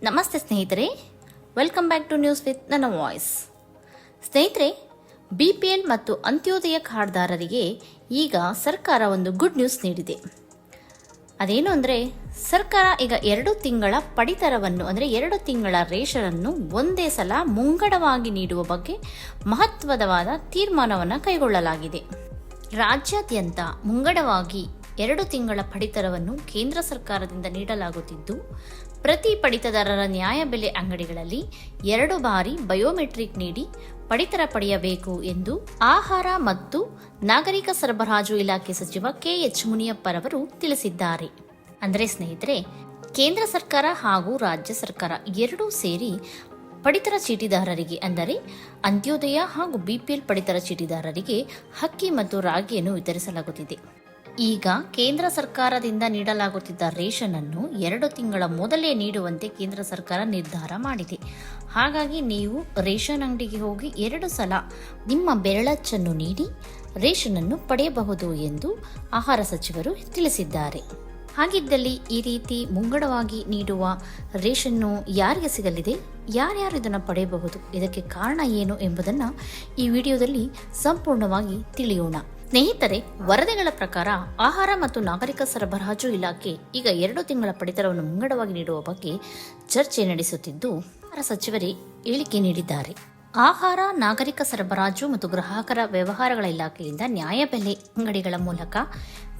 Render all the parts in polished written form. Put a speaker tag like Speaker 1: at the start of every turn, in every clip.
Speaker 1: ನಮಸ್ತೆ ಸ್ನೇಹಿತರೆ, welcome back to news with ನನ್ನ ವಾಯ್ಸ್. ಸ್ನೇಹಿತರೆ, BPL ಮತ್ತು ಅಂತ್ಯೋದಯ ಕಾರ್ಡ್ದಾರರಿಗೆ ಈಗ ಸರ್ಕಾರ ಒಂದು ಗುಡ್ ನ್ಯೂಸ್ ನೀಡಿದೆ. ಅದೇನು ಅಂದರೆ, ಸರ್ಕಾರ ಈಗ 2 ತಿಂಗಳ ಪಡಿತರವನ್ನು ಅಂದರೆ 2 ತಿಂಗಳ ರೇಷನನ್ನು ಒಂದೇ ಸಲ ಮುಂಗಡವಾಗಿ ನೀಡುವ ಬಗ್ಗೆ ಮಹತ್ವದವಾದ ತೀರ್ಮಾನವನ್ನು ಕೈಗೊಳ್ಳಲಾಗಿದೆ. ರಾಜ್ಯಾದ್ಯಂತ ಮುಂಗಡವಾಗಿ 2 ತಿಂಗಳ ಪಡಿತರವನ್ನು ಕೇಂದ್ರ ಸರ್ಕಾರದಿಂದ ನೀಡಲಾಗುತ್ತಿದ್ದು, ಪ್ರತಿ ಪಡಿತದಾರರ ನ್ಯಾಯಬೆಲೆ ಅಂಗಡಿಗಳಲ್ಲಿ 2 ಬಾರಿ ಬಯೋಮೆಟ್ರಿಕ್ ನೀಡಿ ಪಡಿತರ ಪಡೆಯಬೇಕು ಎಂದು ಆಹಾರ ಮತ್ತು ನಾಗರಿಕ ಸರಬರಾಜು ಇಲಾಖೆ ಸಚಿವ KH ಮುನಿಯಪ್ಪರವರು ತಿಳಿಸಿದ್ದಾರೆ. ಅಂದರೆ ಸ್ನೇಹಿತರೆ, ಕೇಂದ್ರ ಸರ್ಕಾರ ಹಾಗೂ ರಾಜ್ಯ ಸರ್ಕಾರ ಎರಡೂ ಸೇರಿ ಪಡಿತರ ಚೀಟಿದಾರರಿಗೆ ಅಂದರೆ ಅಂತ್ಯೋದಯ ಹಾಗೂ BPL ಪಡಿತರ ಚೀಟಿದಾರರಿಗೆ ಅಕ್ಕಿ ಮತ್ತು ರಾಗಿಯನ್ನು ವಿತರಿಸಲಾಗುತ್ತಿದೆ. ಈಗ ಕೇಂದ್ರ ಸರ್ಕಾರದಿಂದ ನೀಡಲಾಗುತ್ತಿದ್ದ ರೇಷನ್ ಅನ್ನು 2 ತಿಂಗಳ ಮೊದಲೇ ನೀಡುವಂತೆ ಕೇಂದ್ರ ಸರ್ಕಾರ ನಿರ್ಧಾರ ಮಾಡಿದೆ. ಹಾಗಾಗಿ ನೀವು ರೇಷನ್ ಅಂಗಡಿಗೆ ಹೋಗಿ 2 ಸಲ ನಿಮ್ಮ ಬೆರಳಚ್ಚನ್ನು ನೀಡಿ ರೇಷನ್ ಅನ್ನು ಪಡೆಯಬಹುದು ಎಂದು ಆಹಾರ ಸಚಿವರು ತಿಳಿಸಿದ್ದಾರೆ. ಹಾಗಿದ್ದಲ್ಲಿ ಈ ರೀತಿ ಮುಂಗಡವಾಗಿ ನೀಡುವ ರೇಷನ್ನು ಯಾರಿಗೆ ಸಿಗಲಿದೆ, ಯಾರ್ಯಾರು ಇದನ್ನು ಪಡೆಯಬಹುದು, ಇದಕ್ಕೆ ಕಾರಣ ಏನು ಎಂಬುದನ್ನು ಈ ವಿಡಿಯೋದಲ್ಲಿ ಸಂಪೂರ್ಣವಾಗಿ ತಿಳಿಯೋಣ. ಸ್ನೇಹಿತರೆ, ವರದಿಗಳ ಪ್ರಕಾರ ಆಹಾರ ಮತ್ತು ನಾಗರಿಕ ಸರಬರಾಜು ಇಲಾಖೆ ಈಗ 2 ತಿಂಗಳ ಪಡಿತರವನ್ನು ಮುಂಗಡವಾಗಿ ನೀಡುವ ಬಗ್ಗೆ ಚರ್ಚೆ ನಡೆಸುತ್ತಿದ್ದು, ಆಹಾರ ಸಚಿವರೇ ಹೇಳಿಕೆ ನೀಡಿದ್ದಾರೆ. ಆಹಾರ, ನಾಗರಿಕ ಸರಬರಾಜು ಮತ್ತು ಗ್ರಾಹಕರ ವ್ಯವಹಾರಗಳ ಇಲಾಖೆಯಿಂದ ನ್ಯಾಯಬೆಲೆ ಅಂಗಡಿಗಳ ಮೂಲಕ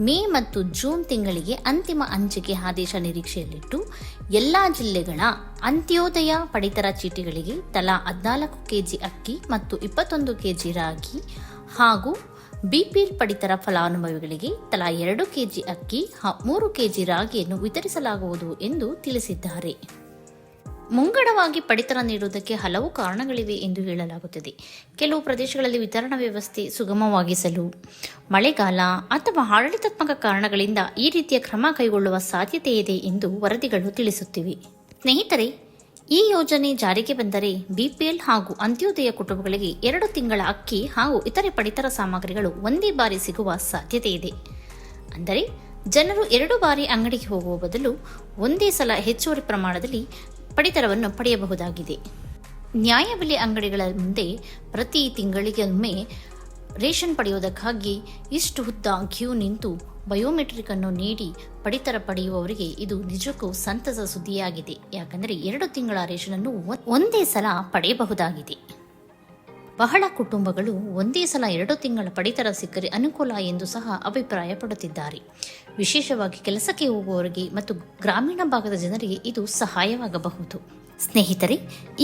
Speaker 1: ಮೇ ಮತ್ತು ಜೂನ್ ತಿಂಗಳಿಗೆ ಅಂತಿಮ ಹಂಚಿಕೆ ಆದೇಶ ನಿರೀಕ್ಷೆಯಲ್ಲಿಟ್ಟು ಎಲ್ಲಾ ಜಿಲ್ಲೆಗಳ ಅಂತ್ಯೋದಯ ಪಡಿತರ ಚೀಟಿಗಳಿಗೆ ತಲಾ 14 ಕೆಜಿ ಅಕ್ಕಿ ಮತ್ತು 21 ಕೆಜಿ ರಾಗಿ ಹಾಗೂ BPL ಪಡಿತರ ಫಲಾನುಭವಿಗಳಿಗೆ ತಲಾ 2 ಕೆಜಿ ಅಕ್ಕಿ, 3 ಕೆಜಿ ರಾಗಿಯನ್ನು ವಿತರಿಸಲಾಗುವುದು ಎಂದು ತಿಳಿಸಿದ್ದಾರೆ. ಮುಂಗಡವಾಗಿ ಪಡಿತರ ನೀಡುವುದಕ್ಕೆ ಹಲವು ಕಾರಣಗಳಿವೆ ಎಂದು ಹೇಳಲಾಗುತ್ತದೆ. ಕೆಲವು ಪ್ರದೇಶಗಳಲ್ಲಿ ವಿತರಣಾ ವ್ಯವಸ್ಥೆ ಸುಗಮವಾಗಿಸಲು, ಮಳೆಗಾಲ ಅಥವಾ ಆಡಳಿತಾತ್ಮಕ ಕಾರಣಗಳಿಂದ ಈ ರೀತಿಯ ಕ್ರಮ ಕೈಗೊಳ್ಳುವ ಸಾಧ್ಯತೆ ಇದೆ ಎಂದು ವರದಿಗಳು ತಿಳಿಸುತ್ತಿವೆ. ಸ್ನೇಹಿತರೆ, ಈ ಯೋಜನೆ ಜಾರಿಗೆ ಬಂದರೆ BPL ಹಾಗೂ ಅಂತ್ಯೋದಯ ಕುಟುಂಬಗಳಿಗೆ 2 ತಿಂಗಳ ಅಕ್ಕಿ ಹಾಗೂ ಇತರೆ ಪಡಿತರ ಸಾಮಗ್ರಿಗಳು ಒಂದೇ ಬಾರಿ ಸಿಗುವ ಸಾಧ್ಯತೆ ಇದೆ. ಅಂದರೆ ಜನರು 2 ಬಾರಿ ಅಂಗಡಿಗೆ ಹೋಗುವ ಬದಲು ಒಂದೇ ಸಲ ಹೆಚ್ಚುವರಿ ಪ್ರಮಾಣದಲ್ಲಿ ಪಡಿತರವನ್ನು ಪಡೆಯಬಹುದಾಗಿದೆ. ನ್ಯಾಯಬೆಲೆ ಅಂಗಡಿಗಳ ಮುಂದೆ ಪ್ರತಿ ತಿಂಗಳಿಗೊಮ್ಮೆ ರೇಷನ್ ಪಡೆಯುವುದಕ್ಕಾಗಿ ಇಷ್ಟು ಉದ್ದ ಕ್ಯೂ ನಿಂತು ಬಯೋಮೆಟ್ರಿಕ್ ಅನ್ನು ನೀಡಿ ಪಡಿತರ ಪಡೆಯುವವರಿಗೆ ಇದು ನಿಜಕ್ಕೂ ಸಂತಸ ಸುದ್ದಿಯಾಗಿದೆ. ಯಾಕಂದರೆ 2 ತಿಂಗಳ ರೇಷನ್ ಅನ್ನು ಒಂದೇ ಸಲ ಪಡೆಯಬಹುದಾಗಿದೆ. ಬಹಳ ಕುಟುಂಬಗಳು ಒಂದೇ ಸಲ 2 ತಿಂಗಳ ಪಡಿತರ ಸಿಕ್ಕರೆ ಅನುಕೂಲ ಎಂದು ಸಹ ಅಭಿಪ್ರಾಯ ಪಡುತ್ತಿದ್ದಾರೆ. ವಿಶೇಷವಾಗಿ ಕೆಲಸಕ್ಕೆ ಹೋಗುವವರಿಗೆ ಮತ್ತು ಗ್ರಾಮೀಣ ಭಾಗದ ಜನರಿಗೆ ಇದು ಸಹಾಯವಾಗಬಹುದು. ಸ್ನೇಹಿತರೆ,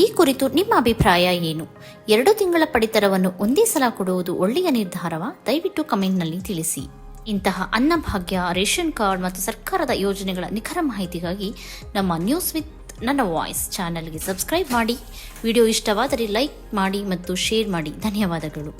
Speaker 1: ಈ ಕುರಿತು ನಿಮ್ಮ ಅಭಿಪ್ರಾಯ ಏನು? 2 ತಿಂಗಳ ಪಡಿತರವನ್ನು ಒಂದೇ ಸಲ ಕೊಡುವುದು ಒಳ್ಳೆಯ ನಿರ್ಧಾರವಾ? ದಯವಿಟ್ಟು ಕಮೆಂಟ್ನಲ್ಲಿ ತಿಳಿಸಿ. ಇಂತಹ ಅನ್ನಭಾಗ್ಯ, ರೇಷನ್ ಕಾರ್ಡ್ ಮತ್ತು ಸರ್ಕಾರದ ಯೋಜನೆಗಳ ನಿಖರ ಮಾಹಿತಿಗಾಗಿ ನಮ್ಮ ನ್ಯೂಸ್ ವಿತ್ ನನ್ನ ವಾಯ್ಸ್ ಚಾನೆಲ್ಗೆ ಸಬ್ಸ್ಕ್ರೈಬ್ ಮಾಡಿ. ವಿಡಿಯೋ ಇಷ್ಟವಾದರೆ ಲೈಕ್ ಮಾಡಿ ಮತ್ತು ಶೇರ್ ಮಾಡಿ. ಧನ್ಯವಾದಗಳು.